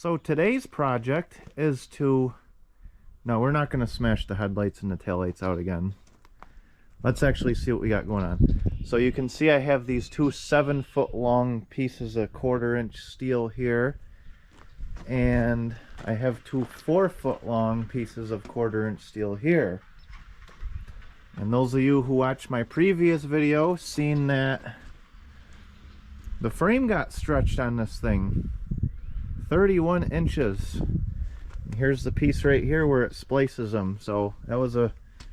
So today's project is to... No, we're not going to smash the headlights and the taillights out again. Let's actually see what we got going on. So you can see I have these two 7-foot long pieces of 1/4-inch steel here. And I have two 4-foot long pieces of 1/4-inch steel here. And those of you who watched my previous video seen that the frame got stretched on this thing 31 inches. Here's the piece right here where it splices them. So that was a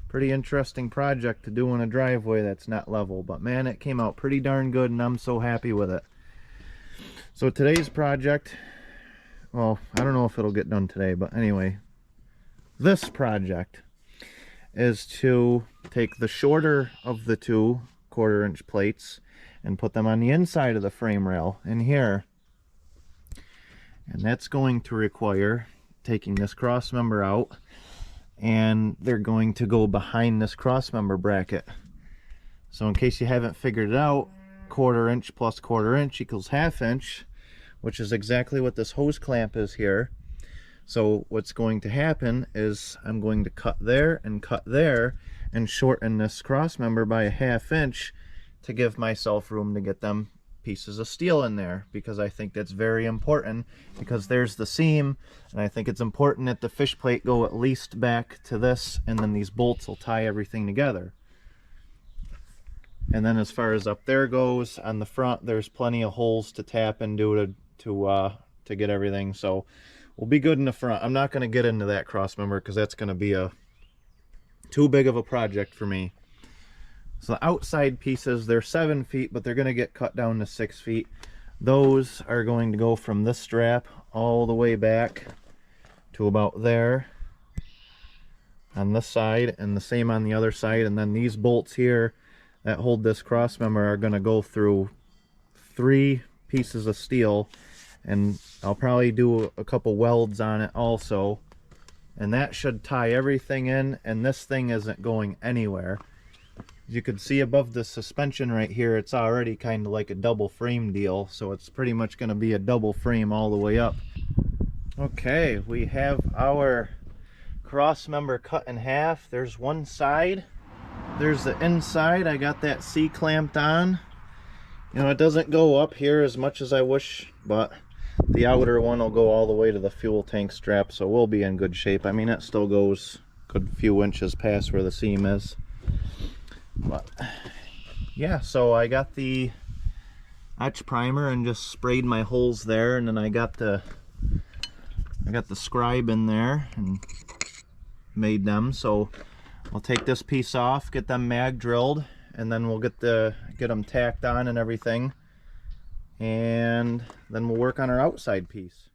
pretty interesting project to do in a driveway that's not level, but man, it came out pretty darn good and I'm so happy with it. So today's project, well, I don't know if it'll get done today, but anyway, this project is to take the shorter of the two 1/4-inch plates and put them on the inside of the frame rail in here. And that's going to require taking this cross member out, and they're going to go behind this cross member bracket. So in case you haven't figured it out, 1/4-inch plus 1/4-inch equals 1/2 inch, which is exactly what this hose clamp is here. So what's going to happen is I'm going to cut there and shorten this cross member by 1/2 inch to give myself room to get them pieces of steel in there, because I think that's very important, because there's the seam and I think it's important that the fish plate go at least back to this, and then these bolts will tie everything together. And then as far as up there goes, on the front there's plenty of holes to tap into to get everything, so we'll be good in the front. I'm not going to get into that cross member because that's going to be too big of a project for me. So the outside pieces, they're 7 feet, but they're going to get cut down to 6 feet. Those are going to go from this strap all the way back to about there on this side, and the same on the other side. And then these bolts here that hold this cross member are going to go through 3 pieces of steel, and I'll probably do a couple welds on it also. And that should tie everything in, and this thing isn't going anywhere. You can see above the suspension right here, it's already kind of like a double frame deal, so it's pretty much going to be a double frame all the way up. Okay, we have our cross member cut in half. There's one side, there's the inside. I got that C clamped on. You know, it doesn't go up here as much as I wish, but the outer one will go all the way to the fuel tank strap, so we'll be in good shape. I mean, it still goes a good few inches past where the seam is. But yeah, so I got the etch primer and just sprayed my holes there, and then I got the scribe in there and made them. So I'll take this piece off, get them mag drilled, and then we'll get them tacked on and everything, and then we'll work on our outside piece.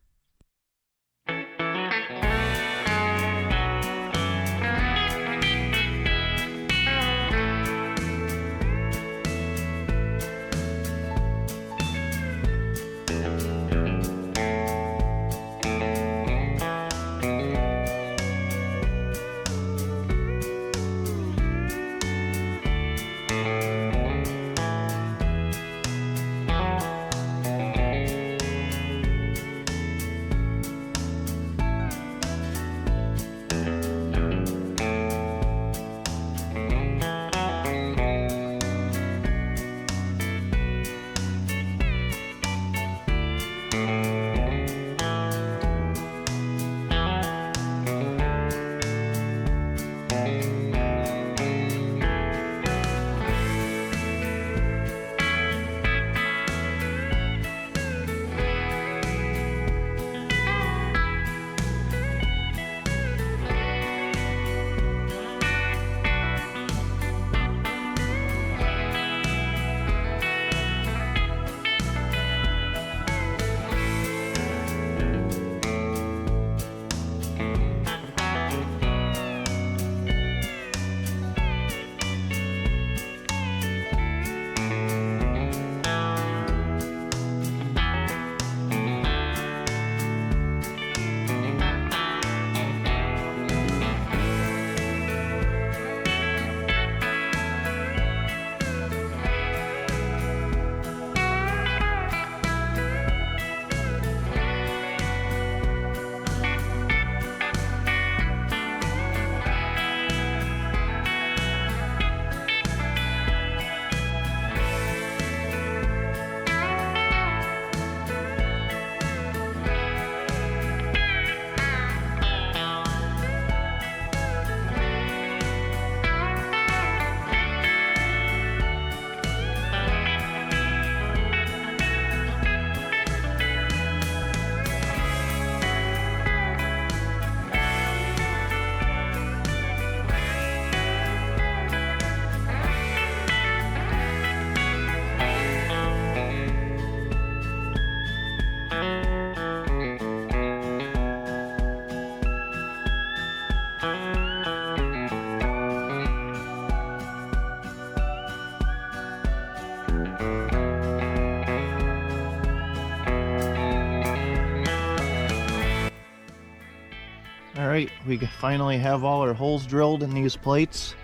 Alright, we finally have all our holes drilled in these plates.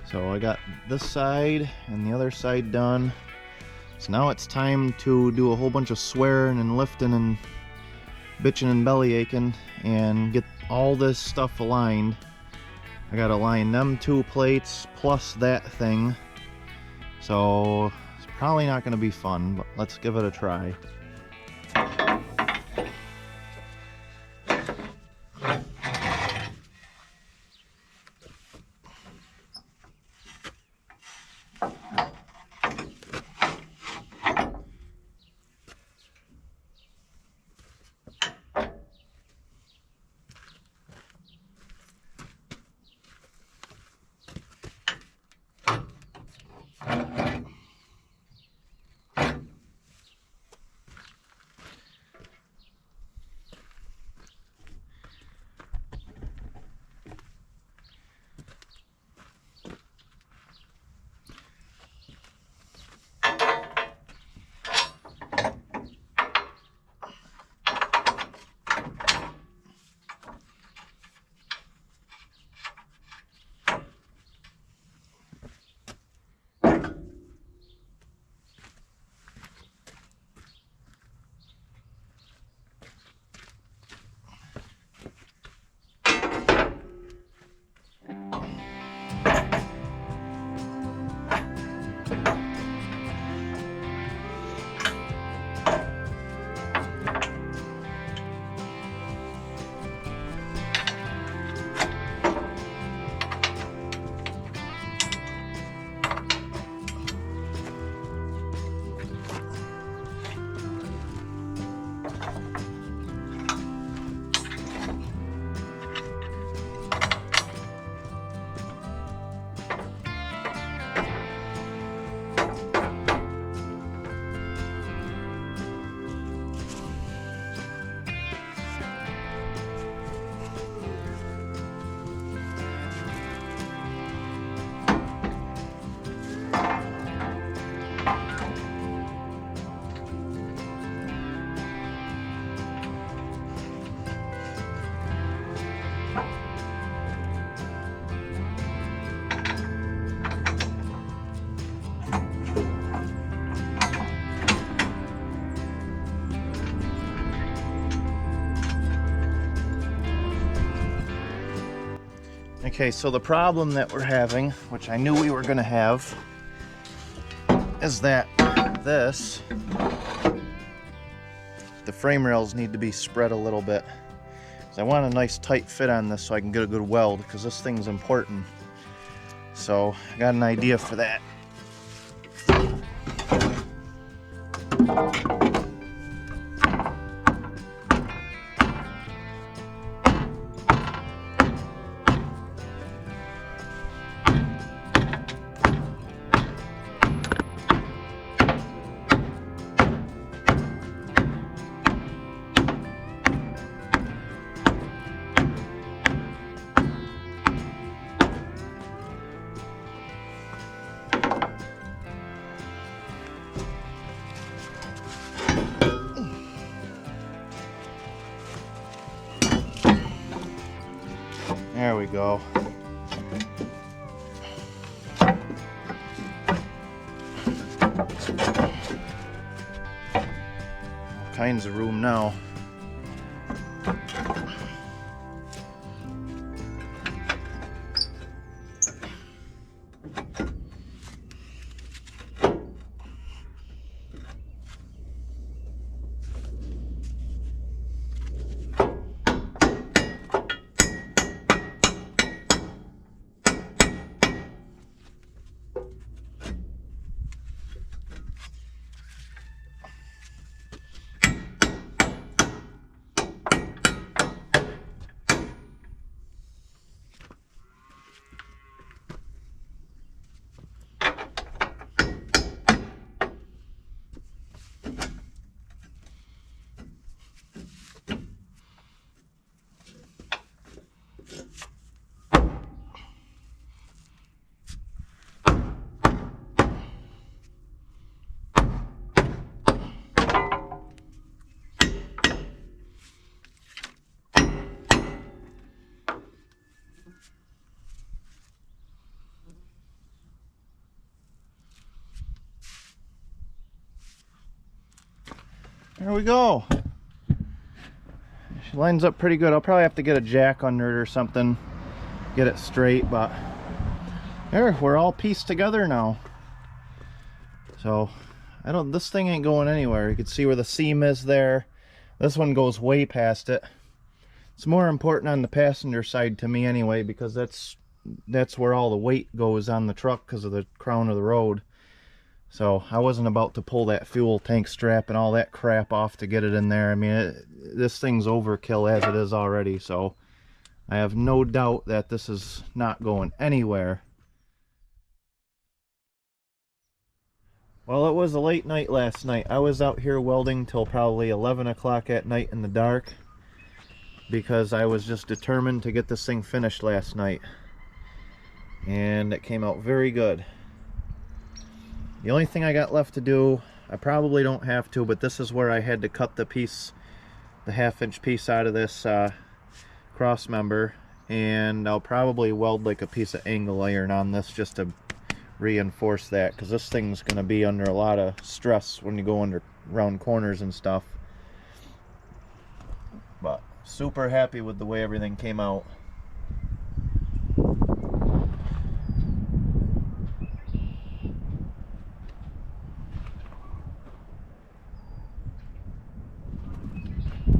So I got this side and the other side done. So now it's time to do a whole bunch of swearing and lifting and bitching and belly aching and get all this stuff aligned. I gotta line them 2 plates plus that thing. So it's probably not gonna be fun, but let's give it a try. Okay, so the problem that we're having, which I knew we were going to have, is that the frame rails need to be spread a little bit. So I want a nice tight fit on this so I can get a good weld, because this thing's important. So I got an idea for that. There we go. All kinds of room now. There we go. She lines up pretty good. I'll probably have to get a jack under it or something, get it straight, but there, we're all pieced together now. So this thing ain't going anywhere. You can see where the seam is there. This one goes way past it. It's more important on the passenger side to me anyway, because that's where all the weight goes on the truck because of the crown of the road. So I wasn't about to pull that fuel tank strap and all that crap off to get it in there. I mean, this thing's overkill as it is already, so I have no doubt that this is not going anywhere. Well, it was a late night last night. I was out here welding till probably 11 o'clock at night in the dark because I was just determined to get this thing finished last night. And it came out very good. The only thing I got left to do, I probably don't have to, but this is where I had to cut the piece, the 1/2-inch piece out of this cross member, and I'll probably weld like a piece of angle iron on this just to reinforce that, because this thing's going to be under a lot of stress when you go under round corners and stuff. But super happy with the way everything came out.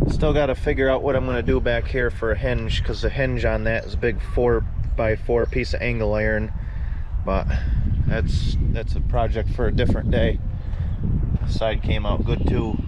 Still got to figure out what I'm going to do back here for a hinge, because the hinge on that is a big 4x4 piece of angle iron, but that's a project for a different day. The side came out good too.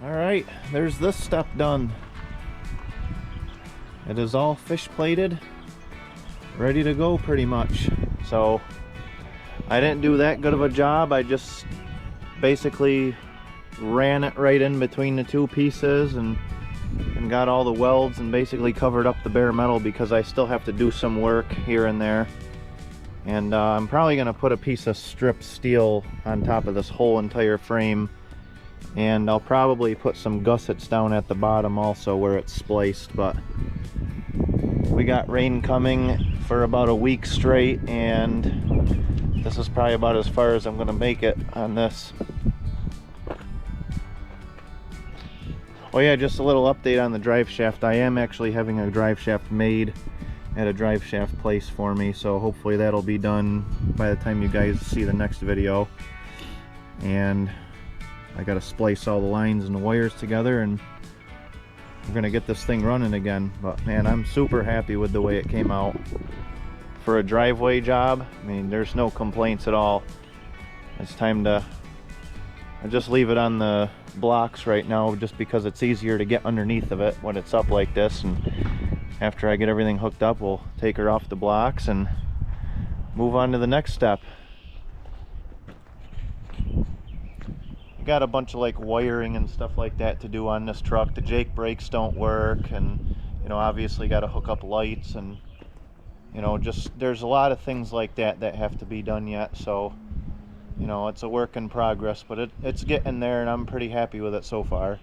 Alright, there's this step done. It is all fish plated, ready to go pretty much. So I didn't do that good of a job. I just basically ran it right in between the two pieces and got all the welds and basically covered up the bare metal, because I still have to do some work here and there. And I'm probably going to put a piece of strip steel on top of this whole entire frame And I'll probably put some gussets down at the bottom also where it's spliced, but we got rain coming for about a week straight, and this is probably about as far as I'm gonna make it on this. Oh yeah, just a little update on the drive shaft. I am actually having a drive shaft made at a drive shaft place for me, so hopefully that'll be done by the time you guys see the next video. And I gotta splice all the lines and the wires together, and we're gonna get this thing running again. But man, I'm super happy with the way it came out for a driveway job. I mean, there's no complaints at all. It's time to just leave it on the blocks right now, just because it's easier to get underneath of it when it's up like this. And after I get everything hooked up, we'll take her off the blocks and move on to the next step. I got a bunch of like wiring and stuff like that to do on this truck. The Jake brakes don't work, and you know, obviously got to hook up lights, and you know, just there's a lot of things like that that have to be done yet. So you know, it's a work in progress, but it's getting there, and I'm pretty happy with it so far.